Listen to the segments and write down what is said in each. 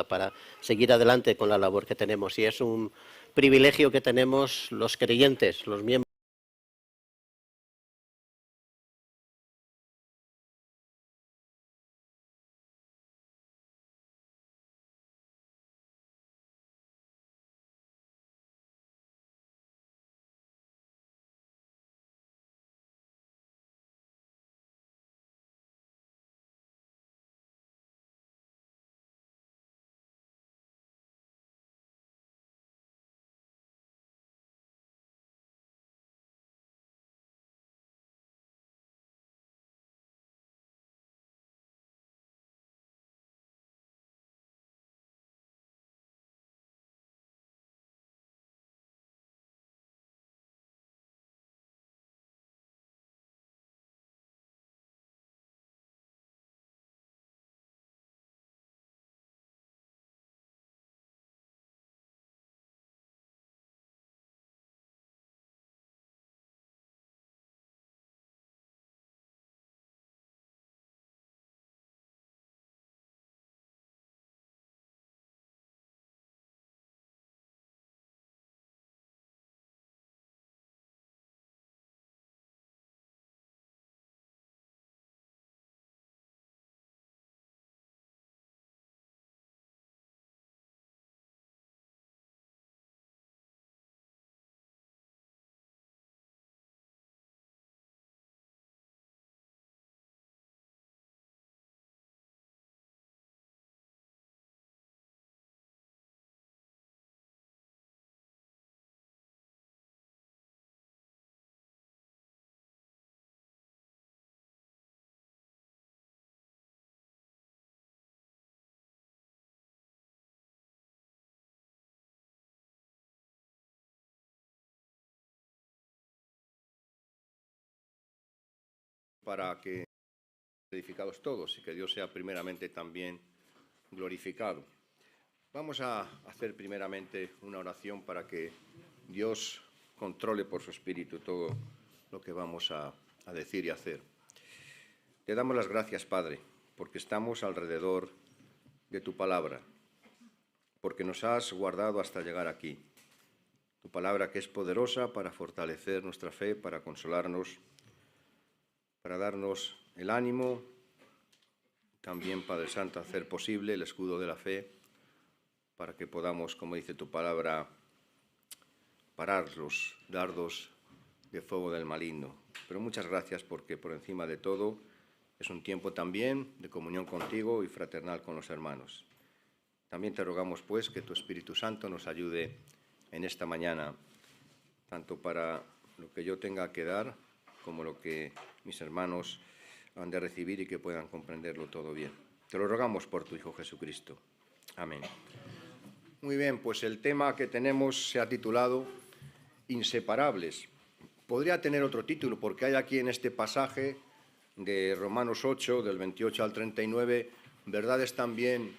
para seguir adelante con la labor que tenemos. Y es un privilegio que tenemos los creyentes, los miembros. Para que edificados todos y que Dios sea primeramente también glorificado. Vamos a hacer primeramente una oración para que Dios controle por su Espíritu todo lo que vamos a decir y hacer. Te damos las gracias, Padre, porque estamos alrededor de tu palabra, porque nos has guardado hasta llegar aquí. Tu palabra que es poderosa para fortalecer nuestra fe, para consolarnos, para darnos el ánimo, también, Padre Santo, hacer posible el escudo de la fe, para que podamos, como dice tu palabra, parar los dardos de fuego del maligno. Pero muchas gracias porque por encima de todo es un tiempo también de comunión contigo y fraternal con los hermanos. También te rogamos, pues, que tu Espíritu Santo nos ayude en esta mañana, tanto para lo que yo tenga que dar como lo que mis hermanos han de recibir y que puedan comprenderlo todo bien. Te lo rogamos por tu Hijo Jesucristo. Amén. Muy bien, pues el tema que tenemos se ha titulado Inseparables. Podría tener otro título, porque hay aquí en este pasaje de Romanos 8, del 28 al 39, verdades también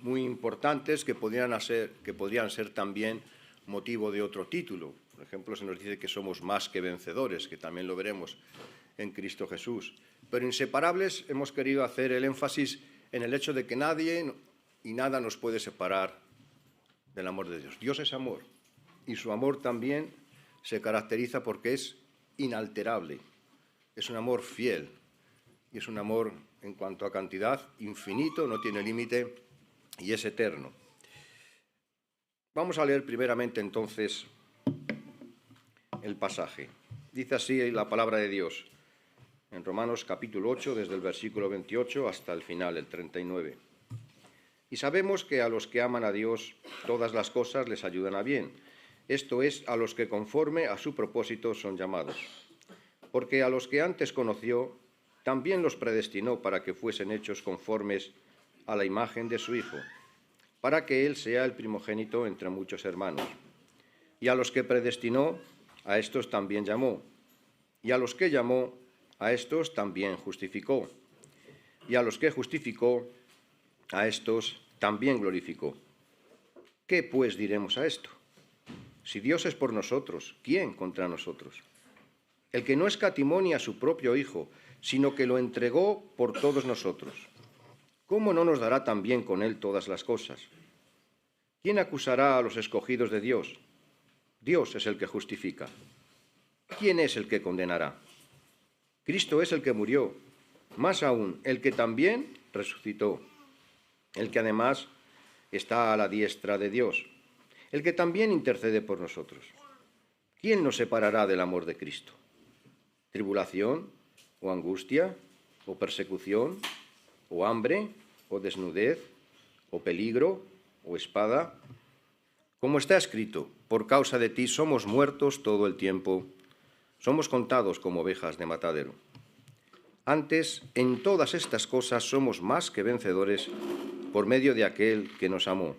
muy importantes que podrían ser también motivo de otro título. Por ejemplo, se nos dice que somos más que vencedores, que también lo veremos en Cristo Jesús. Pero inseparables hemos querido hacer el énfasis en el hecho de que nadie y nada nos puede separar del amor de Dios. Dios es amor y su amor también se caracteriza porque es inalterable, es un amor fiel y es un amor en cuanto a cantidad infinito, no tiene límite y es eterno. Vamos a leer primeramente entonces el pasaje. Dice así la palabra de Dios en Romanos capítulo 8, desde el versículo 28 hasta el final, el 39. Y sabemos que a los que aman a Dios todas las cosas les ayudan a bien. Esto es, a los que conforme a su propósito son llamados. Porque a los que antes conoció, también los predestinó para que fuesen hechos conformes a la imagen de su Hijo, para que Él sea el primogénito entre muchos hermanos. Y a los que predestinó, a estos también llamó. Y a los que llamó, a estos también justificó. Y a los que justificó, a estos también glorificó. ¿Qué pues diremos a esto? Si Dios es por nosotros, ¿quién contra nosotros? El que no escatimó ni a su propio Hijo, sino que lo entregó por todos nosotros. ¿cómo no nos dará también con Él todas las cosas? ¿Quién acusará a los escogidos de Dios? Dios es el que justifica. ¿Quién es el que condenará? Cristo es el que murió, más aún, el que también resucitó, el que además está a la diestra de Dios, el que también intercede por nosotros. ¿Quién nos separará del amor de Cristo? ¿Tribulación, o angustia, o persecución, o hambre, o desnudez, o peligro, o espada? Como está escrito, por causa de ti somos muertos todo el tiempo, somos contados como ovejas de matadero. Antes, en todas estas cosas somos más que vencedores por medio de aquel que nos amó.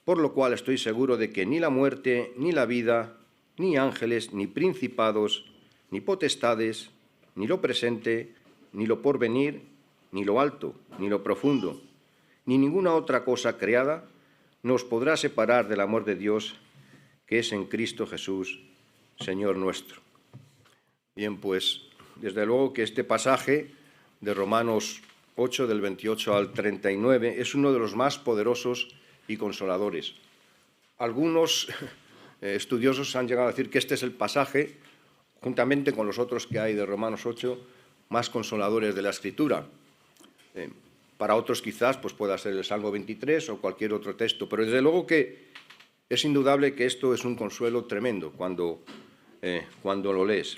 Por lo cual estoy seguro de que ni la muerte, ni la vida, ni ángeles, ni principados, ni potestades, ni lo presente, ni lo porvenir, ni lo alto, ni lo profundo, ni ninguna otra cosa creada nos podrá separar del amor de Dios que es en Cristo Jesús, Señor nuestro. Bien, pues, desde luego que este pasaje de Romanos 8, del 28 al 39, es uno de los más poderosos y consoladores. Algunos estudiosos han llegado a decir que este es el pasaje, juntamente con los otros que hay de Romanos 8, más consoladores de la Escritura. Para otros quizás pues pueda ser el Salmo 23 o cualquier otro texto, pero desde luego que es indudable que esto es un consuelo tremendo cuando lo lees.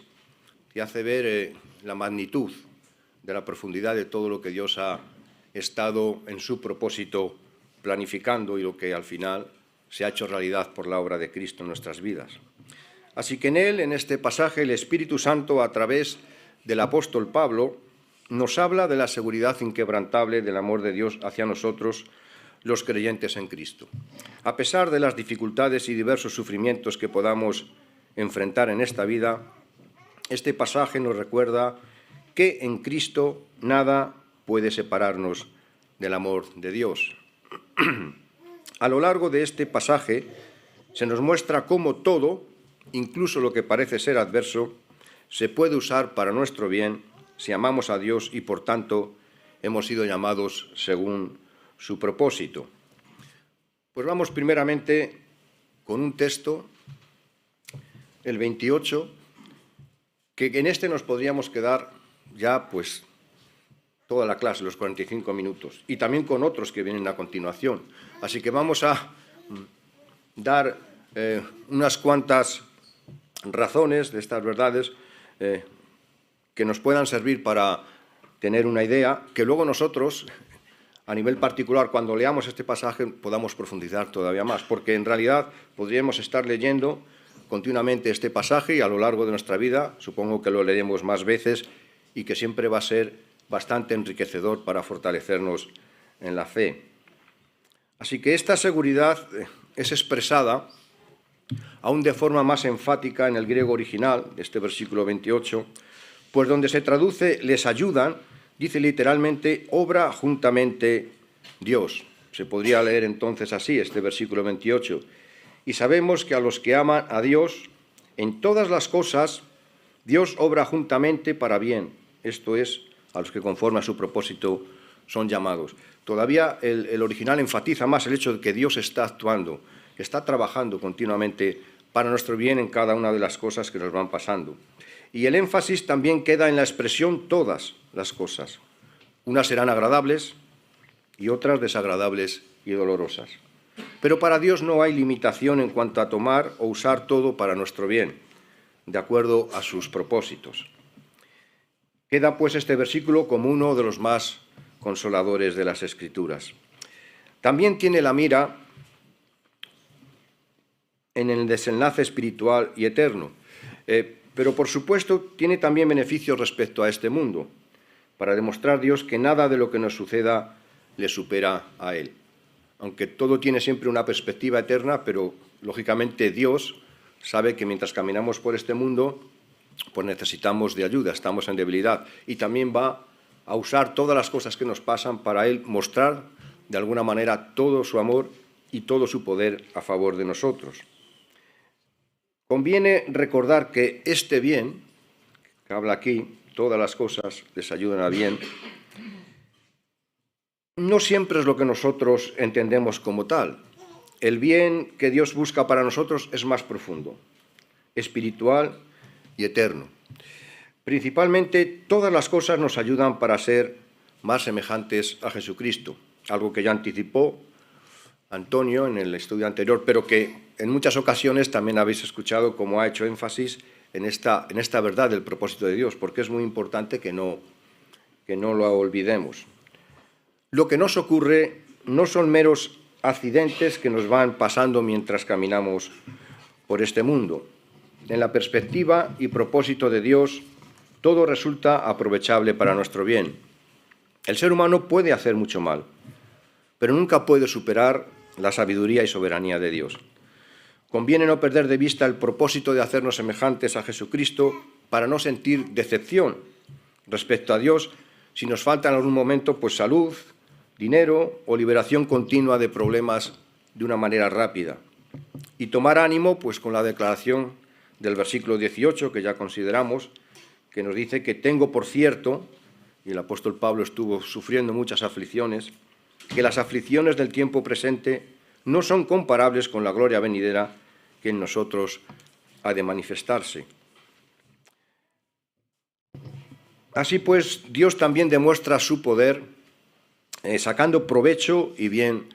Te hace ver la magnitud de la profundidad de todo lo que Dios ha estado en su propósito planificando y lo que al final se ha hecho realidad por la obra de Cristo en nuestras vidas. Así que en este pasaje, el Espíritu Santo, a través del apóstol Pablo, nos habla de la seguridad inquebrantable del amor de Dios hacia nosotros, los creyentes en Cristo. A pesar de las dificultades y diversos sufrimientos que podamos enfrentar en esta vida, este pasaje nos recuerda que en Cristo nada puede separarnos del amor de Dios. A lo largo de este pasaje se nos muestra cómo todo, incluso lo que parece ser adverso, se puede usar para nuestro bien si amamos a Dios y, por tanto, hemos sido llamados según su propósito. Pues vamos primeramente con un texto, el 28, que en este nos podríamos quedar ya pues toda la clase, los 45 minutos, y también con otros que vienen a continuación. Así que vamos a dar unas cuantas razones de estas verdades que nos puedan servir para tener una idea, que luego nosotros, a nivel particular, cuando leamos este pasaje, podamos profundizar todavía más, porque en realidad podríamos estar leyendo continuamente este pasaje y a lo largo de nuestra vida, supongo que lo leeremos más veces y que siempre va a ser bastante enriquecedor para fortalecernos en la fe. Así que esta seguridad es expresada aún de forma más enfática en el griego original, de este versículo 28, pues donde se traduce les ayudan, dice literalmente, obra juntamente Dios. Se podría leer entonces así este versículo 28. Y sabemos que a los que aman a Dios, en todas las cosas, Dios obra juntamente para bien. Esto es, a los que conforme a su propósito son llamados. Todavía el original enfatiza más el hecho de que Dios está actuando, está trabajando continuamente para nuestro bien en cada una de las cosas que nos van pasando. Y el énfasis también queda en la expresión todas las cosas. Unas serán agradables y otras desagradables y dolorosas. Pero para Dios no hay limitación en cuanto a tomar o usar todo para nuestro bien, de acuerdo a sus propósitos. Queda pues este versículo como uno de los más consoladores de las Escrituras. También tiene la mira en el desenlace espiritual y eterno, pero por supuesto tiene también beneficios respecto a este mundo, para demostrar Dios que nada de lo que nos suceda le supera a Él. Aunque todo tiene siempre una perspectiva eterna, pero lógicamente Dios sabe que mientras caminamos por este mundo, pues necesitamos de ayuda, estamos en debilidad, y también va a usar todas las cosas que nos pasan para Él mostrar de alguna manera todo su amor y todo su poder a favor de nosotros. Conviene recordar que este bien, que habla aquí, todas las cosas les ayudan a bien, no siempre es lo que nosotros entendemos como tal. El bien que Dios busca para nosotros es más profundo, espiritual y eterno. Principalmente, todas las cosas nos ayudan para ser más semejantes a Jesucristo, algo que ya anticipó Antonio en el estudio anterior, pero que en muchas ocasiones también habéis escuchado cómo ha hecho énfasis en esta verdad del propósito de Dios, porque es muy importante que no lo olvidemos. Lo que nos ocurre no son meros accidentes que nos van pasando mientras caminamos por este mundo. En la perspectiva y propósito de Dios, todo resulta aprovechable para nuestro bien. El ser humano puede hacer mucho mal, pero nunca puede superar la sabiduría y soberanía de Dios. Conviene no perder de vista el propósito de hacernos semejantes a Jesucristo para no sentir decepción respecto a Dios si nos falta en algún momento pues salud, dinero o liberación continua de problemas de una manera rápida. Y tomar ánimo pues con la declaración del versículo 18 que ya consideramos, que nos dice que tengo por cierto, y el apóstol Pablo estuvo sufriendo muchas aflicciones, que las aflicciones del tiempo presente no son comparables con la gloria venidera que en nosotros ha de manifestarse. Así pues, Dios también demuestra su poder sacando provecho y bien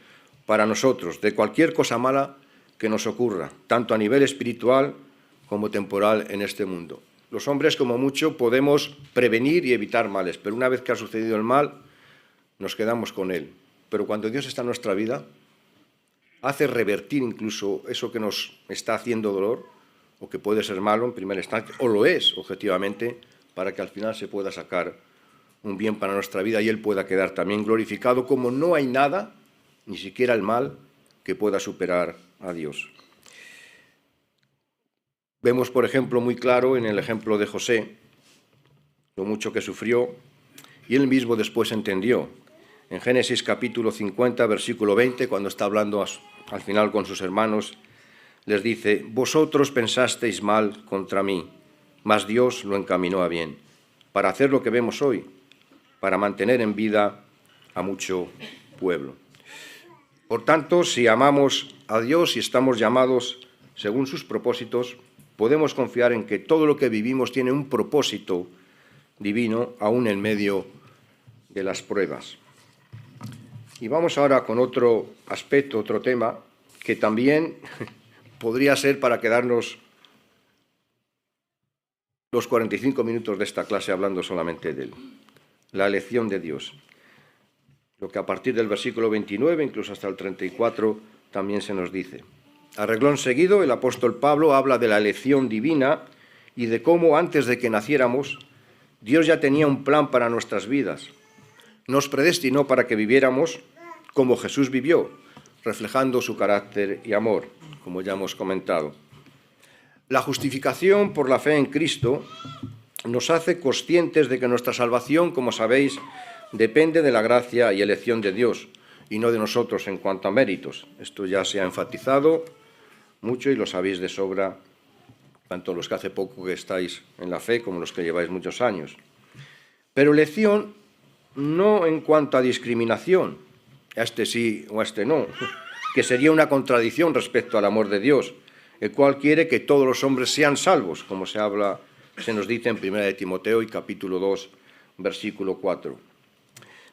para nosotros de cualquier cosa mala que nos ocurra, tanto a nivel espiritual como temporal en este mundo. Los hombres, como mucho, podemos prevenir y evitar males, pero una vez que ha sucedido el mal, nos quedamos con él. Pero cuando Dios está en nuestra vida, hace revertir incluso eso que nos está haciendo dolor, o que puede ser malo en primera instancia, o lo es objetivamente, para que al final se pueda sacar un bien para nuestra vida y Él pueda quedar también glorificado, como no hay nada, ni siquiera el mal, que pueda superar a Dios. Vemos, por ejemplo, muy claro en el ejemplo de José, lo mucho que sufrió, y él mismo después entendió. En Génesis capítulo 50, versículo 20, cuando está hablando al final con sus hermanos, les dice: vosotros pensasteis mal contra mí, mas Dios lo encaminó a bien, para hacer lo que vemos hoy, para mantener en vida a mucho pueblo. Por tanto, si amamos a Dios y estamos llamados según sus propósitos, podemos confiar en que todo lo que vivimos tiene un propósito divino, aún en medio de las pruebas. Y vamos ahora con otro aspecto, otro tema, que también podría ser para quedarnos los 45 minutos de esta clase hablando solamente de él. La elección de Dios. Lo que a partir del versículo 29, incluso hasta el 34, también se nos dice. A reglón seguido, el apóstol Pablo habla de la elección divina y de cómo antes de que naciéramos, Dios ya tenía un plan para nuestras vidas. Nos predestinó para que viviéramos como Jesús vivió, reflejando su carácter y amor, como ya hemos comentado. La justificación por la fe en Cristo nos hace conscientes de que nuestra salvación, como sabéis, depende de la gracia y elección de Dios y no de nosotros en cuanto a méritos. Esto ya se ha enfatizado mucho y lo sabéis de sobra, tanto los que hace poco que estáis en la fe como los que lleváis muchos años. Pero elección no en cuanto a discriminación, a este sí o a este no, que sería una contradicción respecto al amor de Dios, el cual quiere que todos los hombres sean salvos, como se nos dice en 1 de Timoteo y capítulo 2, versículo 4.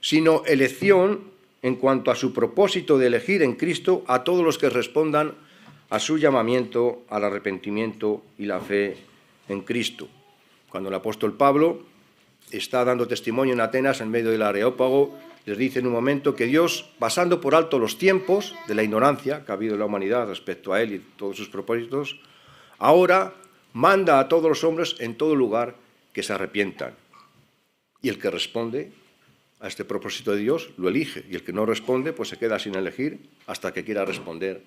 Sino elección en cuanto a su propósito de elegir en Cristo a todos los que respondan a su llamamiento al arrepentimiento y la fe en Cristo. Cuando el apóstol Pablo está dando testimonio en Atenas, en medio del Areópago, les dice en un momento que Dios, pasando por alto los tiempos de la ignorancia que ha habido en la humanidad respecto a Él y todos sus propósitos, ahora manda a todos los hombres en todo lugar que se arrepientan. Y el que responde a este propósito de Dios lo elige, y el que no responde pues se queda sin elegir hasta que quiera responder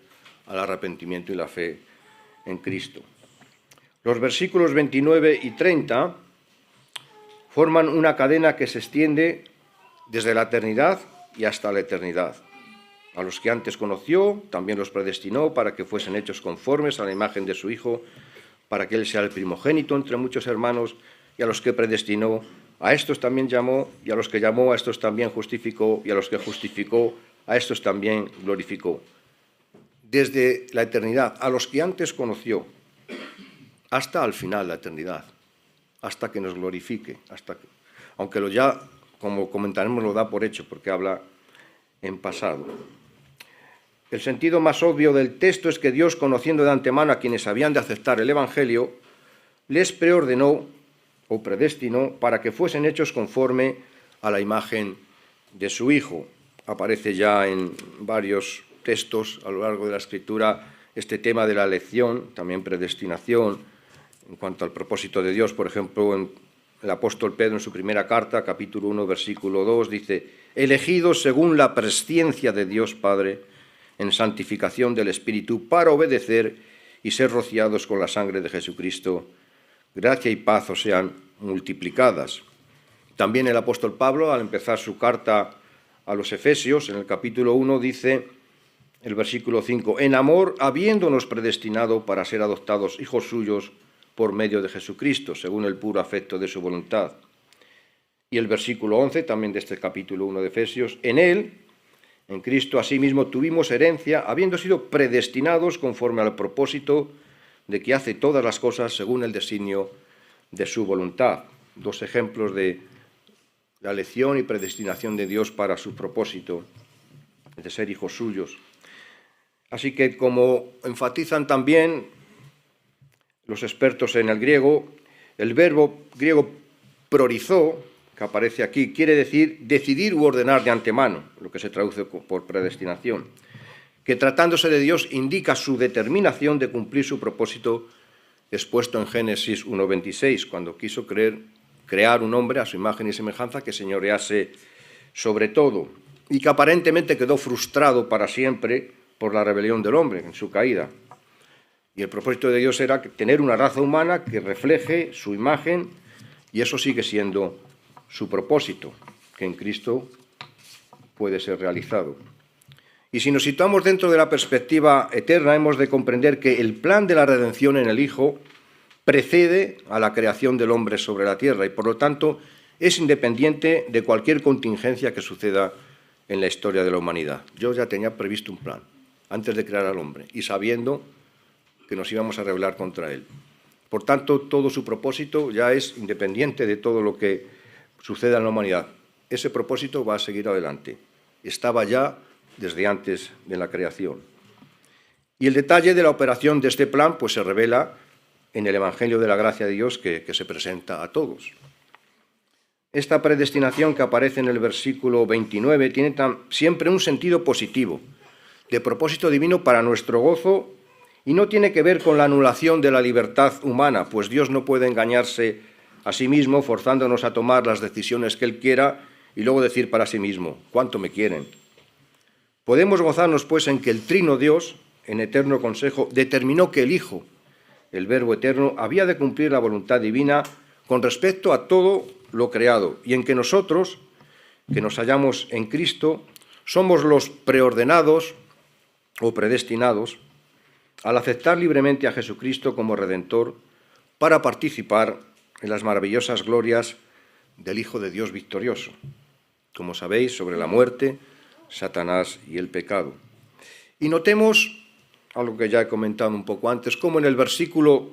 al arrepentimiento y la fe en Cristo. Los versículos 29 y 30 forman una cadena que se extiende desde la eternidad y hasta la eternidad. A los que antes conoció, también los predestinó para que fuesen hechos conformes a la imagen de su Hijo, para que Él sea el primogénito entre muchos hermanos, y a los que predestinó, a estos también llamó, y a los que llamó, a estos también justificó, y a los que justificó, a estos también glorificó. Desde la eternidad, a los que antes conoció, hasta al final la eternidad, hasta que nos glorifique, aunque lo ya, como comentaremos, lo da por hecho, porque habla en pasado. El sentido más obvio del texto es que Dios, conociendo de antemano a quienes habían de aceptar el Evangelio, les preordenó o predestinó para que fuesen hechos conforme a la imagen de su Hijo. Aparece ya en varios textos a lo largo de la Escritura este tema de la elección, también predestinación, en cuanto al propósito de Dios. Por ejemplo, el apóstol Pedro en su primera carta, capítulo 1, versículo 2, dice: elegidos según la presciencia de Dios Padre, en santificación del Espíritu, para obedecer y ser rociados con la sangre de Jesucristo, gracia y paz os sean multiplicadas. También el apóstol Pablo, al empezar su carta a los Efesios, en el capítulo 1, dice, el versículo 5, en amor, habiéndonos predestinado para ser adoptados hijos suyos por medio de Jesucristo, según el puro afecto de su voluntad. Y el versículo 11, también de este capítulo 1 de Efesios, en él, en Cristo, asimismo, tuvimos herencia, habiendo sido predestinados conforme al propósito de que hace todas las cosas según el designio de su voluntad. Dos ejemplos de la elección y predestinación de Dios para su propósito, de ser hijos suyos. Así que, como enfatizan también los expertos en el griego, el verbo griego prorizó, que aparece aquí, quiere decir decidir u ordenar de antemano, lo que se traduce por predestinación, que tratándose de Dios indica su determinación de cumplir su propósito expuesto en Génesis 1:26, cuando quiso crear un hombre a su imagen y semejanza que señorease sobre todo, y que aparentemente quedó frustrado para siempre por la rebelión del hombre en su caída. Y el propósito de Dios era tener una raza humana que refleje su imagen, y eso sigue siendo su propósito, que en Cristo puede ser realizado. Y si nos situamos dentro de la perspectiva eterna, hemos de comprender que el plan de la redención en el Hijo precede a la creación del hombre sobre la tierra y, por lo tanto, es independiente de cualquier contingencia que suceda en la historia de la humanidad. Yo ya tenía previsto un plan antes de crear al hombre y sabiendo que nos íbamos a rebelar contra él. Por tanto, todo su propósito ya es independiente de todo lo que suceda en la humanidad. Ese propósito va a seguir adelante. Estaba ya desde antes de la creación. Y el detalle de la operación de este plan pues se revela en el Evangelio de la gracia de Dios que se presenta a todos. Esta predestinación que aparece en el versículo 29 tiene siempre un sentido positivo, de propósito divino para nuestro gozo, y no tiene que ver con la anulación de la libertad humana, pues Dios no puede engañarse a sí mismo forzándonos a tomar las decisiones que Él quiera y luego decir para sí mismo, ¿cuánto me quieren? Podemos gozarnos, pues, en que el Trino Dios, en eterno consejo, determinó que el Hijo, el Verbo eterno, había de cumplir la voluntad divina con respecto a todo lo creado, y en que nosotros, que nos hallamos en Cristo, somos los preordenados o predestinados al aceptar libremente a Jesucristo como Redentor para participar en las maravillosas glorias del Hijo de Dios victorioso, como sabéis, sobre la muerte, Satanás y el pecado. Y notemos, algo que ya he comentado un poco antes, cómo en el versículo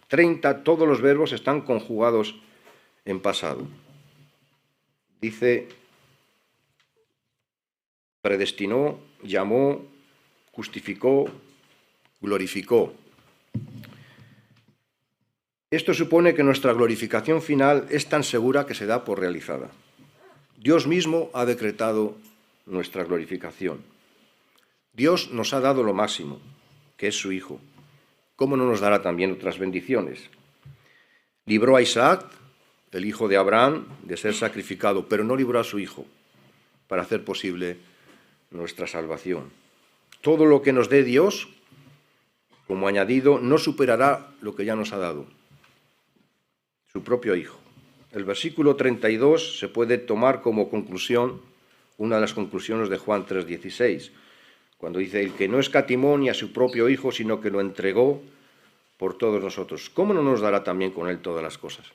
30 todos los verbos están conjugados en pasado. Dice, predestinó, llamó, justificó, glorificó. Esto supone que nuestra glorificación final es tan segura que se da por realizada. Dios mismo ha decretado nuestra glorificación. Dios nos ha dado lo máximo, que es su Hijo. ¿Cómo no nos dará también otras bendiciones? Libró a Isaac, el hijo de Abraham, de ser sacrificado, pero no libró a su hijo para hacer posible nuestra salvación. Todo lo que nos dé Dios, como añadido, no superará lo que ya nos ha dado, su propio Hijo. El versículo 32 se puede tomar como conclusión, una de las conclusiones de Juan 3:16, cuando dice, el que no escatimó ni a su propio Hijo, sino que lo entregó por todos nosotros. ¿Cómo no nos dará también con él todas las cosas?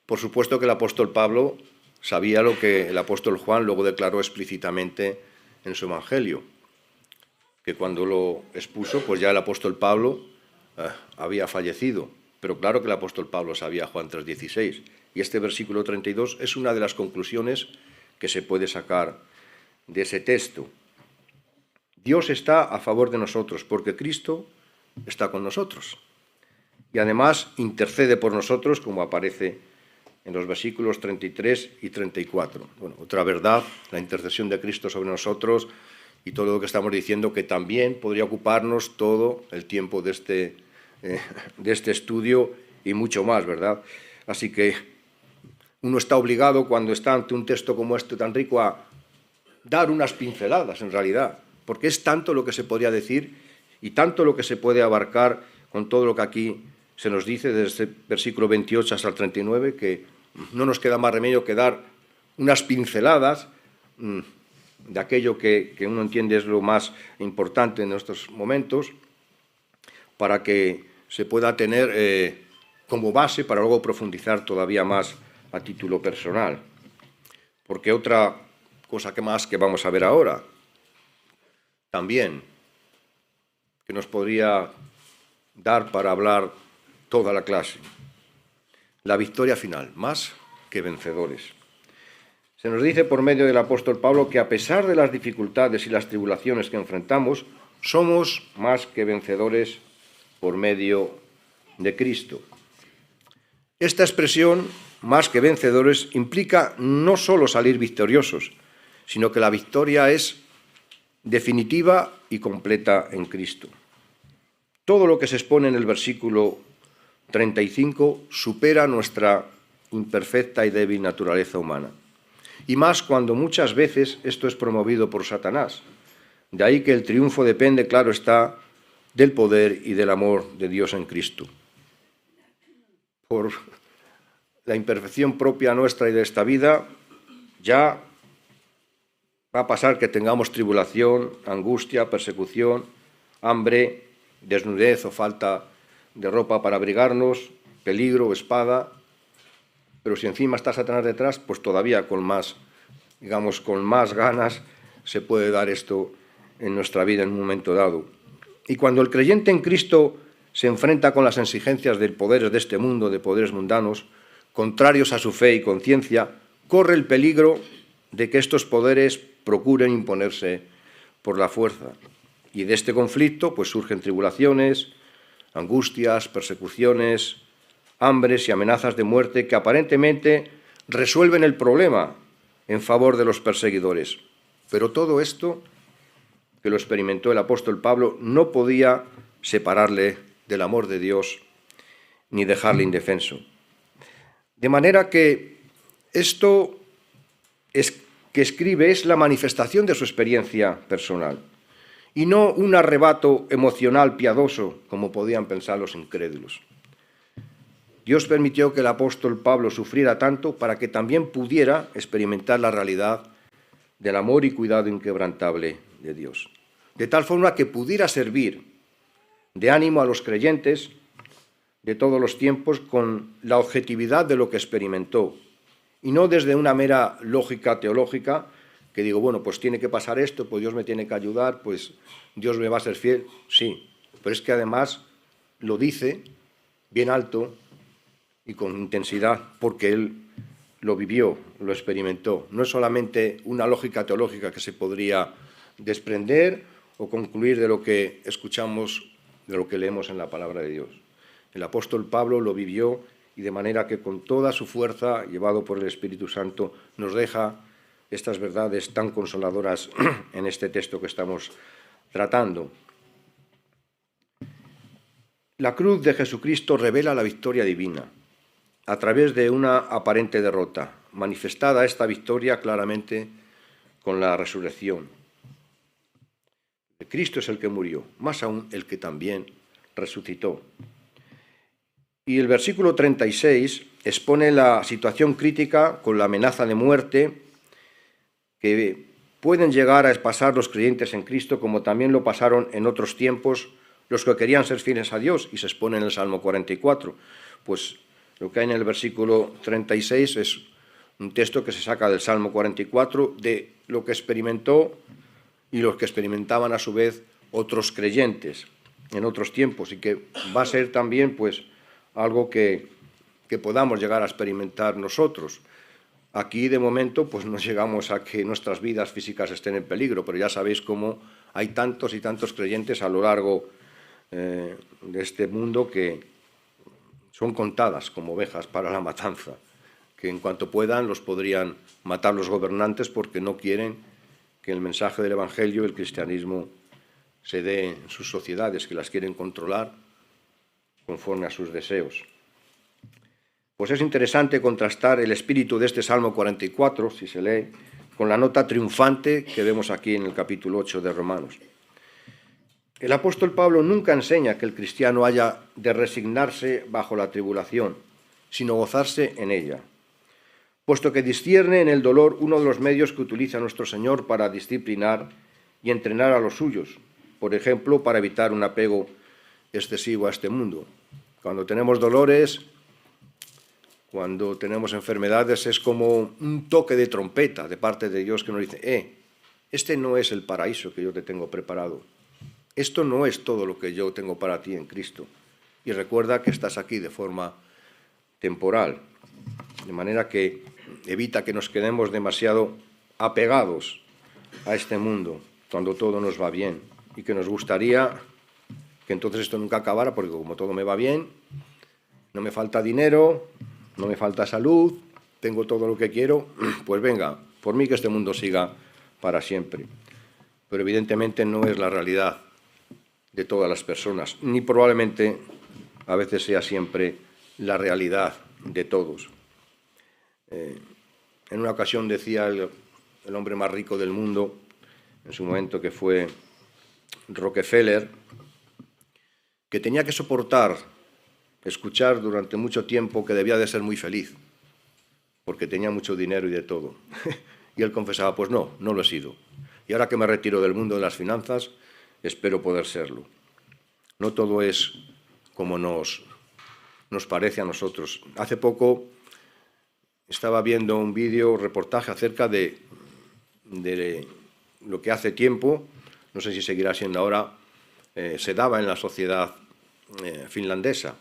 Por supuesto que el apóstol Pablo sabía lo que el apóstol Juan luego declaró explícitamente en su Evangelio, que cuando lo expuso, pues ya el apóstol Pablo había fallecido. Pero claro que el apóstol Pablo sabía Juan 3:16. Y este versículo 32 es una de las conclusiones que se puede sacar de ese texto. Dios está a favor de nosotros porque Cristo está con nosotros. Y además intercede por nosotros, como aparece en los versículos 33 y 34. Bueno, otra verdad, la intercesión de Cristo sobre nosotros y todo lo que estamos diciendo, que también podría ocuparnos todo el tiempo de este estudio y mucho más, ¿verdad? Así que uno está obligado, cuando está ante un texto como este tan rico, a dar unas pinceladas, en realidad, porque es tanto lo que se podría decir y tanto lo que se puede abarcar con todo lo que aquí se nos dice, desde el versículo 28 hasta el 39, que no nos queda más remedio que dar unas pinceladas de aquello que uno entiende es lo más importante en estos momentos, para que se pueda tener como base para luego profundizar todavía más a título personal. Porque otra cosa que vamos a ver ahora, también, que nos podría dar para hablar toda la clase, la victoria final, más que vencedores. Se nos dice por medio del apóstol Pablo que a pesar de las dificultades y las tribulaciones que enfrentamos, somos más que vencedores por medio de Cristo. Esta expresión, más que vencedores, implica no solo salir victoriosos, sino que la victoria es definitiva y completa en Cristo. Todo lo que se expone en el versículo 35 supera nuestra imperfecta y débil naturaleza humana. Y más cuando muchas veces esto es promovido por Satanás. De ahí que el triunfo depende, claro está, del poder y del amor de Dios en Cristo. Por la imperfección propia nuestra y de esta vida, ya va a pasar que tengamos tribulación, angustia, persecución, hambre, desnudez o falta de ropa para abrigarnos, peligro o espada. Pero si encima está Satanás detrás, pues todavía con más ganas se puede dar esto en nuestra vida en un momento dado. Y cuando el creyente en Cristo se enfrenta con las exigencias de poderes de este mundo, de poderes mundanos, contrarios a su fe y conciencia, corre el peligro de que estos poderes procuren imponerse por la fuerza. Y de este conflicto pues surgen tribulaciones, angustias, persecuciones, hambres y amenazas de muerte que aparentemente resuelven el problema en favor de los perseguidores. Pero todo esto, que lo experimentó el apóstol Pablo, no podía separarle del amor de Dios ni dejarle indefenso. De manera que esto que escribe es la manifestación de su experiencia personal y no un arrebato emocional piadoso, como podían pensar los incrédulos. Dios permitió que el apóstol Pablo sufriera tanto para que también pudiera experimentar la realidad del amor y cuidado inquebrantable de Dios. De tal forma que pudiera servir de ánimo a los creyentes de todos los tiempos con la objetividad de lo que experimentó y no desde una mera lógica teológica que digo, bueno, pues tiene que pasar esto, pues Dios me tiene que ayudar, pues Dios me va a ser fiel. Sí, pero es que además lo dice bien alto y con intensidad porque él lo vivió, lo experimentó. No es solamente una lógica teológica que se podría desprender o concluir de lo que escuchamos, de lo que leemos en la palabra de Dios. El apóstol Pablo lo vivió y de manera que con toda su fuerza, llevado por el Espíritu Santo, nos deja estas verdades tan consoladoras en este texto que estamos tratando. La cruz de Jesucristo revela la victoria divina a través de una aparente derrota, manifestada esta victoria claramente con la resurrección. Cristo es el que murió, más aún el que también resucitó. Y el versículo 36 expone la situación crítica con la amenaza de muerte que pueden llegar a pasar los creyentes en Cristo, como también lo pasaron en otros tiempos los que querían ser fieles a Dios, y se expone en el Salmo 44. Pues Lo que hay en el versículo 36 es un texto que se saca del Salmo 44, de lo que experimentó y los que experimentaban a su vez otros creyentes en otros tiempos, y que va a ser también pues algo que podamos llegar a experimentar nosotros. Aquí, de momento, pues no llegamos a que nuestras vidas físicas estén en peligro, pero ya sabéis cómo hay tantos y tantos creyentes a lo largo de este mundo que son contadas como ovejas para la matanza, que en cuanto puedan los podrían matar los gobernantes porque no quieren que el mensaje del Evangelio, el cristianismo, se dé en sus sociedades, que las quieren controlar conforme a sus deseos. Pues es interesante contrastar el espíritu de este Salmo 44, si se lee, con la nota triunfante que vemos aquí en el capítulo 8 de Romanos. El apóstol Pablo nunca enseña que el cristiano haya de resignarse bajo la tribulación, sino gozarse en ella, puesto que discierne en el dolor uno de los medios que utiliza nuestro Señor para disciplinar y entrenar a los suyos, por ejemplo, para evitar un apego excesivo a este mundo. Cuando tenemos dolores, cuando tenemos enfermedades, es como un toque de trompeta de parte de Dios que nos dice, este no es el paraíso que yo te tengo preparado. Esto no es todo lo que yo tengo para ti en Cristo. Y recuerda que estás aquí de forma temporal, de manera que evita que nos quedemos demasiado apegados a este mundo cuando todo nos va bien, y que nos gustaría que entonces esto nunca acabara, porque como todo me va bien, no me falta dinero, no me falta salud, tengo todo lo que quiero, pues venga, por mí que este mundo siga para siempre. Pero evidentemente no es la realidad de todas las personas, ni probablemente a veces sea siempre la realidad de todos. En una ocasión decía el hombre más rico del mundo, en su momento, que fue Rockefeller, que tenía que soportar escuchar durante mucho tiempo que debía de ser muy feliz, porque tenía mucho dinero y de todo. Y él confesaba, pues no lo he sido. Y ahora que me retiro del mundo de las finanzas, espero poder serlo. No todo es como nos parece a nosotros. Hace poco estaba viendo un reportaje acerca de lo que hace tiempo, no sé si seguirá siendo ahora, se daba en la sociedad finlandesa.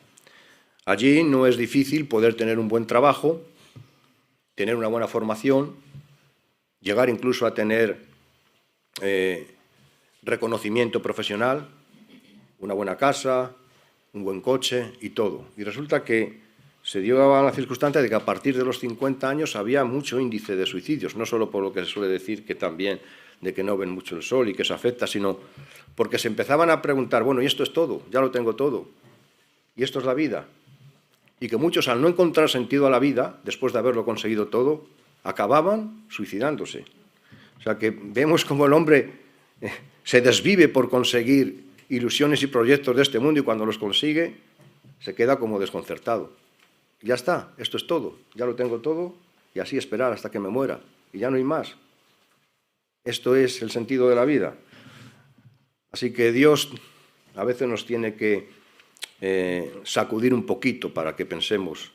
Allí no es difícil poder tener un buen trabajo, tener una buena formación, llegar incluso a tener reconocimiento profesional, una buena casa, un buen coche y todo. Y resulta que se dio la circunstancia de que a partir de los 50 años había mucho índice de suicidios, no solo por lo que se suele decir que también de que no ven mucho el sol y que eso afecta, sino porque se empezaban a preguntar, bueno, y esto es todo, ya lo tengo todo, y esto es la vida. Y que muchos, al no encontrar sentido a la vida, después de haberlo conseguido todo, acababan suicidándose. O sea que vemos como el hombre se desvive por conseguir ilusiones y proyectos de este mundo, y cuando los consigue se queda como desconcertado. Ya está, esto es todo, ya lo tengo todo, y así esperar hasta que me muera, y ya no hay más. Esto es el sentido de la vida. Así que Dios a veces nos tiene que sacudir un poquito para que pensemos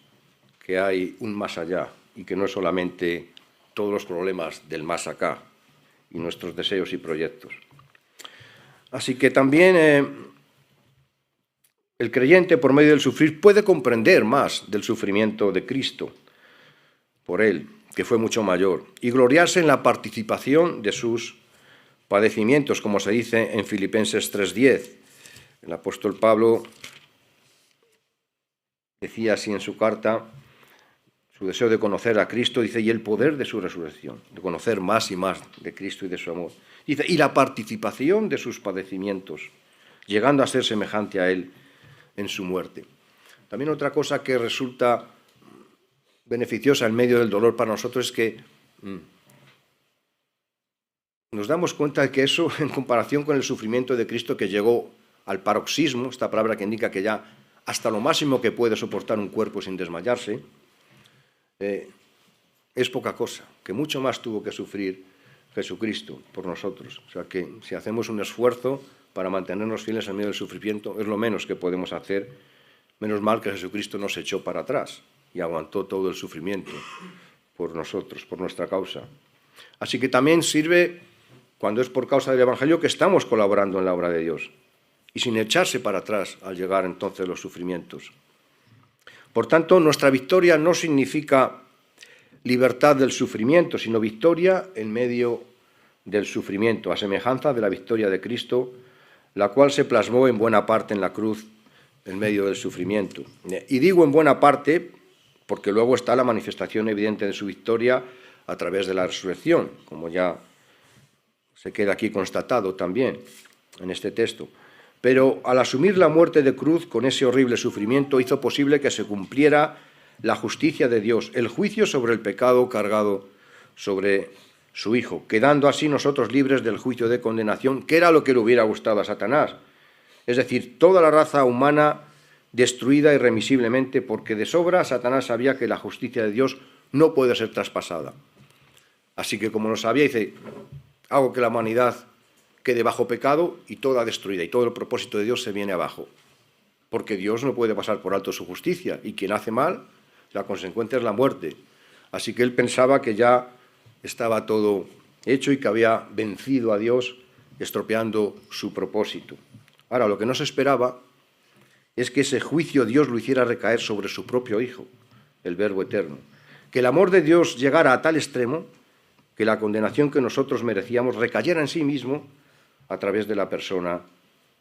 que hay un más allá y que no es solamente todos los problemas del más acá y nuestros deseos y proyectos. Así que también el creyente, por medio del sufrir, puede comprender más del sufrimiento de Cristo por él, que fue mucho mayor, y gloriarse en la participación de sus padecimientos, como se dice en Filipenses 3:10. El apóstol Pablo decía así en su carta, su deseo de conocer a Cristo, dice, y el poder de su resurrección, de conocer más y más de Cristo y de su amor. Dice, y la participación de sus padecimientos, llegando a ser semejante a Él en su muerte. También otra cosa que resulta beneficiosa en medio del dolor para nosotros es que nos damos cuenta de que eso, en comparación con el sufrimiento de Cristo, que llegó al paroxismo, esta palabra que indica que ya hasta lo máximo que puede soportar un cuerpo sin desmayarse, es poca cosa, que mucho más tuvo que sufrir Jesucristo por nosotros. O sea que si hacemos un esfuerzo para mantenernos fieles en medio del sufrimiento, es lo menos que podemos hacer Menos mal que Jesucristo no se echó para atrás y aguantó todo el sufrimiento por nosotros, por nuestra causa. Así que también sirve, cuando es por causa del Evangelio, que estamos colaborando en la obra de Dios y sin echarse para atrás al llegar entonces los sufrimientos. Por tanto, nuestra victoria no significa libertad del sufrimiento, sino victoria en medio del sufrimiento, a semejanza de la victoria de Cristo, la cual se plasmó en buena parte en la cruz en medio del sufrimiento. Y digo en buena parte porque luego está la manifestación evidente de su victoria a través de la resurrección, como ya se queda aquí constatado también en este texto. Pero al asumir la muerte de cruz con ese horrible sufrimiento hizo posible que se cumpliera la justicia de Dios, el juicio sobre el pecado cargado sobre su Hijo, quedando así nosotros libres del juicio de condenación, que era lo que le hubiera gustado a Satanás. Es decir, toda la raza humana destruida irremisiblemente, porque de sobra Satanás sabía que la justicia de Dios no puede ser traspasada. Así que como lo sabía, dice, hago que la humanidad quede bajo pecado y toda destruida, y todo el propósito de Dios se viene abajo. Porque Dios no puede pasar por alto su justicia, y quien hace mal, la consecuencia es la muerte. Así que él pensaba que ya estaba todo hecho y que había vencido a Dios, estropeando su propósito. Ahora, lo que no se esperaba es que ese juicio Dios lo hiciera recaer sobre su propio Hijo, el Verbo eterno. Que el amor de Dios llegara a tal extremo que la condenación que nosotros merecíamos recayera en sí mismo a través de la persona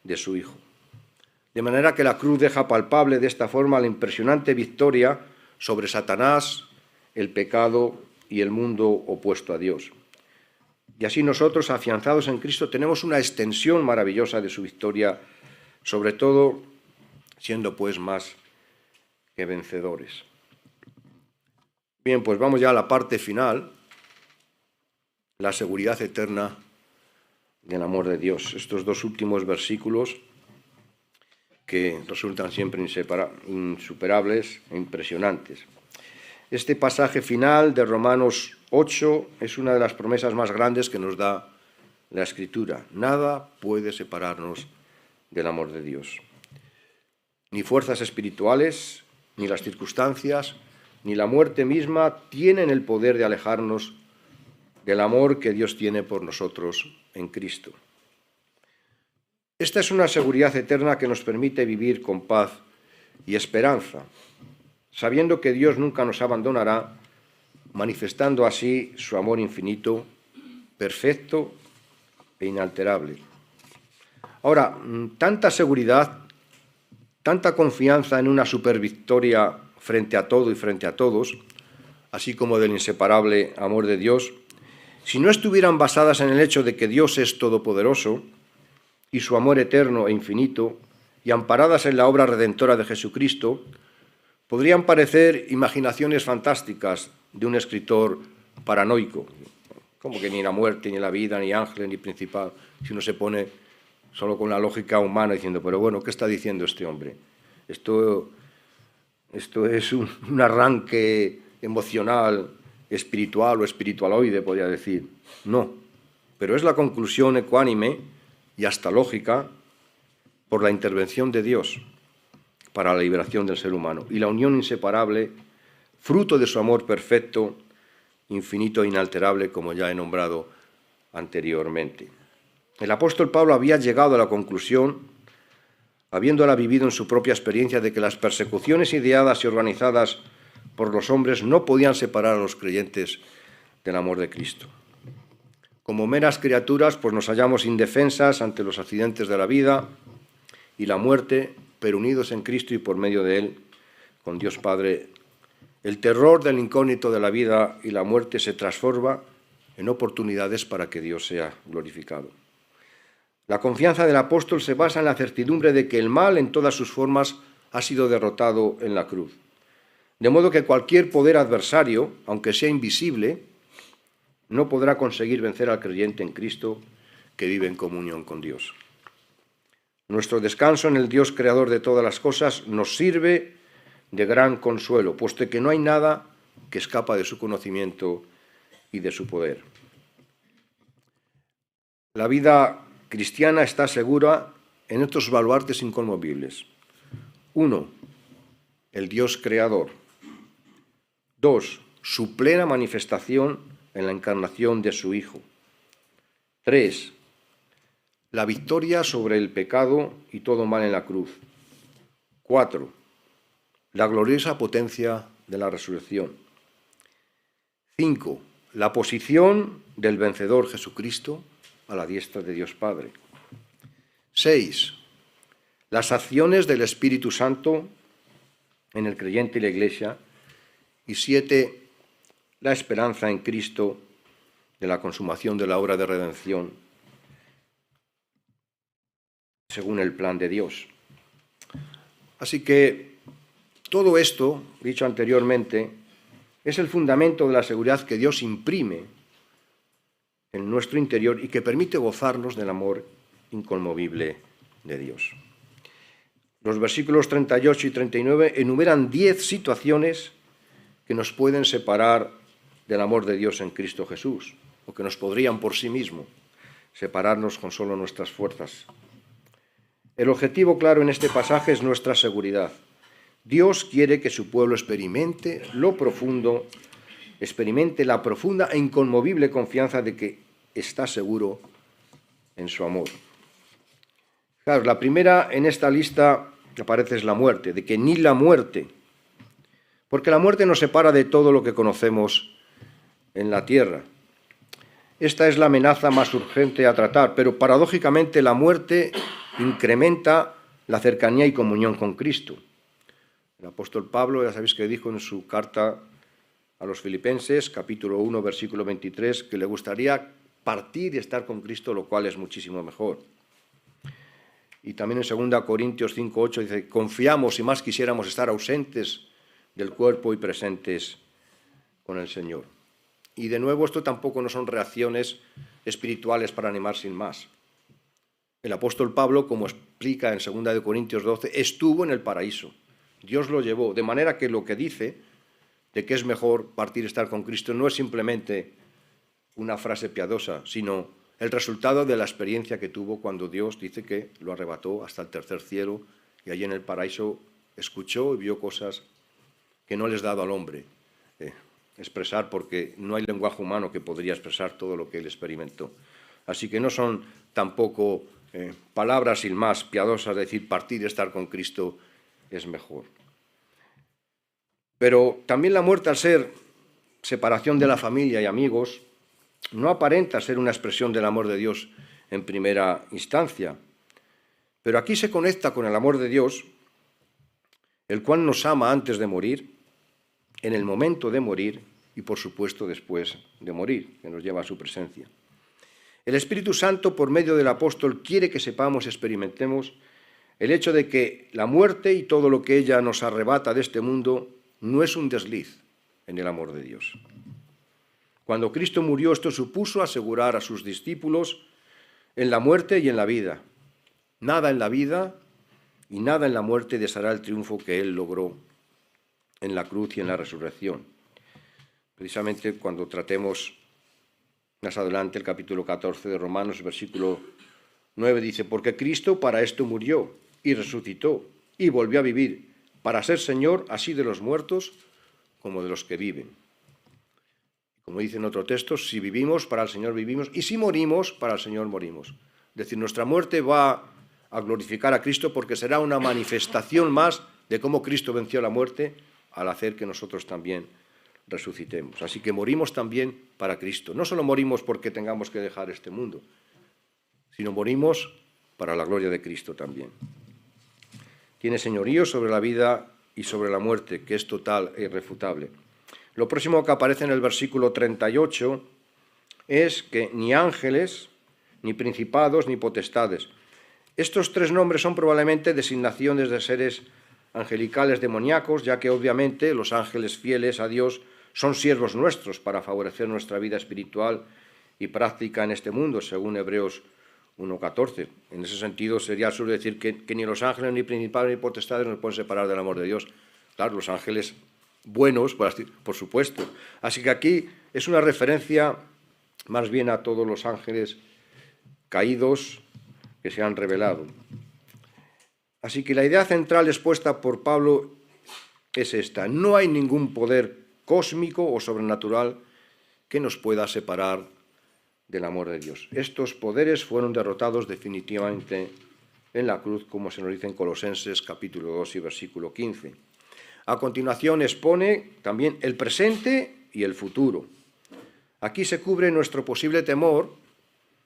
de su Hijo. De manera que la cruz deja palpable de esta forma la impresionante victoria sobre Satanás, el pecado y el mundo opuesto a Dios. Y así nosotros, afianzados en Cristo, tenemos una extensión maravillosa de su victoria, sobre todo siendo pues más que vencedores. Bien, pues vamos ya a la parte final, la seguridad eterna del amor de Dios. Estos dos últimos versículos que resultan siempre insuperables e impresionantes. Este pasaje final de Romanos 8 es una de las promesas más grandes que nos da la Escritura. Nada puede separarnos del amor de Dios. Ni fuerzas espirituales, ni las circunstancias, ni la muerte misma tienen el poder de alejarnos del amor que Dios tiene por nosotros en Cristo. Esta es una seguridad eterna que nos permite vivir con paz y esperanza, sabiendo que Dios nunca nos abandonará, manifestando así su amor infinito, perfecto e inalterable. Ahora, tanta seguridad, tanta confianza en una supervictoria frente a todo y frente a todos, así como del inseparable amor de Dios, si no estuvieran basadas en el hecho de que Dios es todopoderoso y su amor eterno e infinito, y amparadas en la obra redentora de Jesucristo, podrían parecer imaginaciones fantásticas de un escritor paranoico, como que ni la muerte, ni la vida, ni ángeles, ni principal, si uno se pone solo con la lógica humana diciendo, pero bueno, ¿qué está diciendo este hombre? Esto es un arranque emocional, espiritual o espiritualoide, podría decir. No, pero es la conclusión ecuánime y hasta lógica por la intervención de Dios para la liberación del ser humano y la unión inseparable, fruto de su amor perfecto, infinito e inalterable, como ya he nombrado anteriormente. El apóstol Pablo había llegado a la conclusión, habiéndola vivido en su propia experiencia, de que las persecuciones ideadas y organizadas por los hombres no podían separar a los creyentes del amor de Cristo. Como meras criaturas, pues nos hallamos indefensas ante los accidentes de la vida y la muerte, pero unidos en Cristo y por medio de Él, con Dios Padre. El terror del incógnito de la vida y la muerte se transforma en oportunidades para que Dios sea glorificado. La confianza del apóstol se basa en la certidumbre de que el mal en todas sus formas ha sido derrotado en la cruz. De modo que cualquier poder adversario, aunque sea invisible, no podrá conseguir vencer al creyente en Cristo que vive en comunión con Dios. Nuestro descanso en el Dios creador de todas las cosas nos sirve de gran consuelo, puesto que no hay nada que escapa de su conocimiento y de su poder. La vida cristiana está segura en estos baluartes inconmovibles. 1. el Dios creador. 2, su plena manifestación en la encarnación de su Hijo. 3, la victoria sobre el pecado y todo mal en la cruz. 4, la gloriosa potencia de la resurrección. 5, la posición del vencedor Jesucristo a la diestra de Dios Padre. 6, las acciones del Espíritu Santo en el creyente y la Iglesia. Y 7, la esperanza en Cristo de la consumación de la obra de redención según el plan de Dios. Así que todo esto, dicho anteriormente, es el fundamento de la seguridad que Dios imprime en nuestro interior y que permite gozarnos del amor inconmovible de Dios. Los versículos 38 y 39 enumeran 10 situaciones que nos pueden separar del amor de Dios en Cristo Jesús, o que nos podrían por sí mismos separarnos con solo nuestras fuerzas. El objetivo claro en este pasaje es nuestra seguridad. Dios quiere que su pueblo experimente la profunda e inconmovible confianza de que está seguro en su amor. Claro, la primera en esta lista que aparece es la muerte, de que ni la muerte, porque la muerte nos separa de todo lo que conocemos en la tierra. Esta es la amenaza más urgente a tratar, pero paradójicamente la muerte incrementa la cercanía y comunión con Cristo. El apóstol Pablo, ya sabéis que dijo en su carta a los Filipenses, capítulo 1, versículo 23, que le gustaría partir y estar con Cristo, lo cual es muchísimo mejor. Y también en 2 Corintios 5, 8 dice, confiamos y más quisiéramos estar ausentes del cuerpo y presentes con el Señor. Y de nuevo, esto tampoco no son reacciones espirituales para animar sin más. El apóstol Pablo, como explica en 2 Corintios 12, estuvo en el paraíso. Dios lo llevó, de manera que lo que dice de que es mejor partir y estar con Cristo no es simplemente una frase piadosa, sino el resultado de la experiencia que tuvo cuando Dios dice que lo arrebató hasta el tercer cielo y allí en el paraíso escuchó y vio cosas que no les ha dado al hombre expresar, porque no hay lenguaje humano que podría expresar todo lo que él experimentó. Así que no son tampoco palabras sin más piadosas, de decir partir y estar con Cristo es mejor. Pero también la muerte, al ser separación de la familia y amigos, no aparenta ser una expresión del amor de Dios en primera instancia. Pero aquí se conecta con el amor de Dios, el cual nos ama antes de morir, en el momento de morir y, por supuesto, después de morir, que nos lleva a su presencia. El Espíritu Santo, por medio del apóstol, quiere que sepamos y experimentemos el hecho de que la muerte y todo lo que ella nos arrebata de este mundo no es un desliz en el amor de Dios. Cuando Cristo murió, esto supuso asegurar a sus discípulos en la muerte y en la vida. Nada en la vida y nada en la muerte deshará el triunfo que Él logró en la cruz y en la resurrección. Precisamente cuando tratemos más adelante el capítulo 14 de Romanos, versículo 9, dice, porque Cristo para esto murió y resucitó y volvió a vivir, para ser Señor así de los muertos como de los que viven. Como dice en otro texto, si vivimos, para el Señor vivimos, y si morimos, para el Señor morimos. Es decir, nuestra muerte va a glorificar a Cristo porque será una manifestación más de cómo Cristo venció la muerte al hacer que nosotros también resucitemos. Así que morimos también para Cristo. No solo morimos porque tengamos que dejar este mundo, sino morimos para la gloria de Cristo también. Tiene señorío sobre la vida y sobre la muerte, que es total e irrefutable. Lo próximo que aparece en el versículo 38 es que ni ángeles, ni principados, ni potestades. Estos tres nombres son probablemente designaciones de seres angelicales demoníacos, ya que obviamente los ángeles fieles a Dios son siervos nuestros para favorecer nuestra vida espiritual y práctica en este mundo, según Hebreos 1:14. En ese sentido sería absurdo decir que ni los ángeles, ni principados, ni potestades nos pueden separar del amor de Dios. Claro, los ángeles buenos, por supuesto. Así que aquí es una referencia más bien a todos los ángeles caídos que se han revelado. Así que la idea central expuesta por Pablo es esta: no hay ningún poder cósmico o sobrenatural que nos pueda separar del amor de Dios. Estos poderes fueron derrotados definitivamente en la cruz, como se nos dice en Colosenses capítulo 2 y versículo 15. A continuación expone también el presente y el futuro. Aquí se cubre nuestro posible temor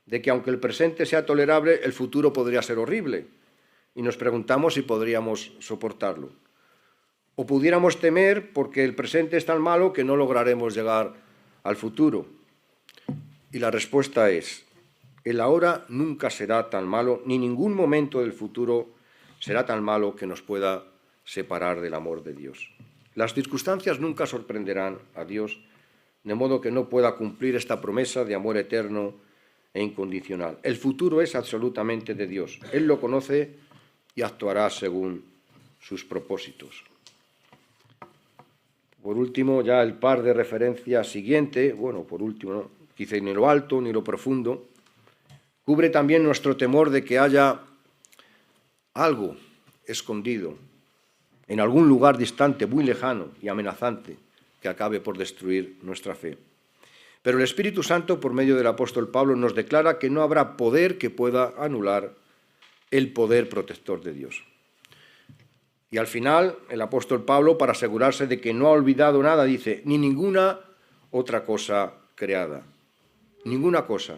de que aunque el presente sea tolerable, el futuro podría ser horrible, y nos preguntamos si podríamos soportarlo. O pudiéramos temer porque el presente es tan malo que no lograremos llegar al futuro. Y la respuesta es: el ahora nunca será tan malo, ni ningún momento del futuro será tan malo que nos pueda separar del amor de Dios. Las circunstancias nunca sorprenderán a Dios, de modo que no pueda cumplir esta promesa de amor eterno e incondicional. El futuro es absolutamente de Dios. Él lo conoce y actuará según sus propósitos. Por último, ya el par de referencias siguiente, por último, ¿no? Quizá ni lo alto ni lo profundo, cubre también nuestro temor de que haya algo escondido en algún lugar distante, muy lejano y amenazante, que acabe por destruir nuestra fe. Pero el Espíritu Santo, por medio del apóstol Pablo, nos declara que no habrá poder que pueda anular el poder protector de Dios. Y al final, el apóstol Pablo, para asegurarse de que no ha olvidado nada, dice: ni ninguna otra cosa creada. Ninguna cosa,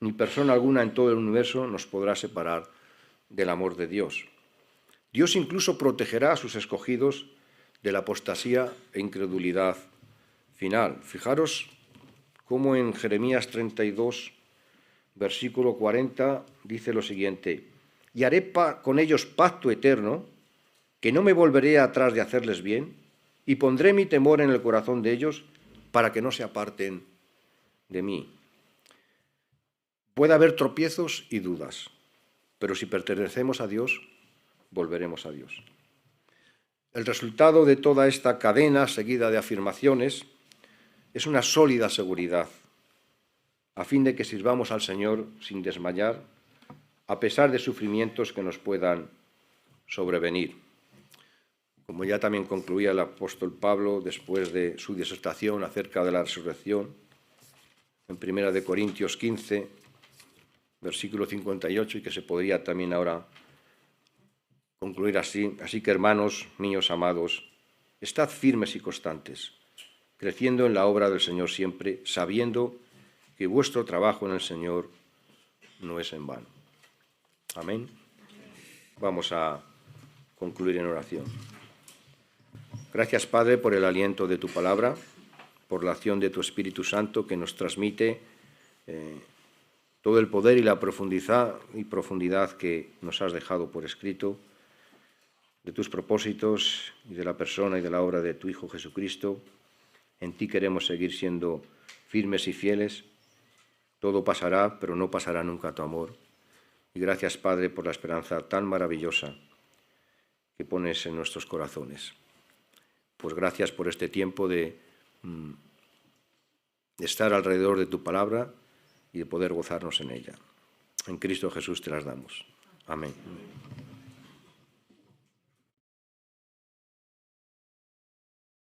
ni persona alguna en todo el universo nos podrá separar del amor de Dios. Dios incluso protegerá a sus escogidos de la apostasía e incredulidad final. Fijaros cómo en Jeremías 32, versículo 40, dice lo siguiente: y haré con ellos pacto eterno, que no me volveré atrás de hacerles bien, y pondré mi temor en el corazón de ellos para que no se aparten de mí. Puede haber tropiezos y dudas, pero si pertenecemos a Dios, volveremos a Dios. El resultado de toda esta cadena seguida de afirmaciones es una sólida seguridad, a fin de que sirvamos al Señor sin desmayar, a pesar de sufrimientos que nos puedan sobrevenir. Como ya también concluía el apóstol Pablo después de su disertación acerca de la resurrección, en 1 Corintios 15, versículo 58, y que se podría también ahora concluir así: así que, hermanos míos amados, estad firmes y constantes, creciendo en la obra del Señor siempre, sabiendo que vuestro trabajo en el Señor no es en vano. Amén. Vamos a concluir en oración. Gracias, Padre, por el aliento de tu palabra, por la acción de tu Espíritu Santo que nos transmite todo el poder y la profundidad que nos has dejado por escrito, de tus propósitos y de la persona y de la obra de tu Hijo Jesucristo. En ti queremos seguir siendo firmes y fieles. Todo pasará, pero no pasará nunca tu amor. Y gracias, Padre, por la esperanza tan maravillosa que pones en nuestros corazones. Pues gracias por este tiempo de estar alrededor de tu palabra y de poder gozarnos en ella. En Cristo Jesús te las damos. Amén.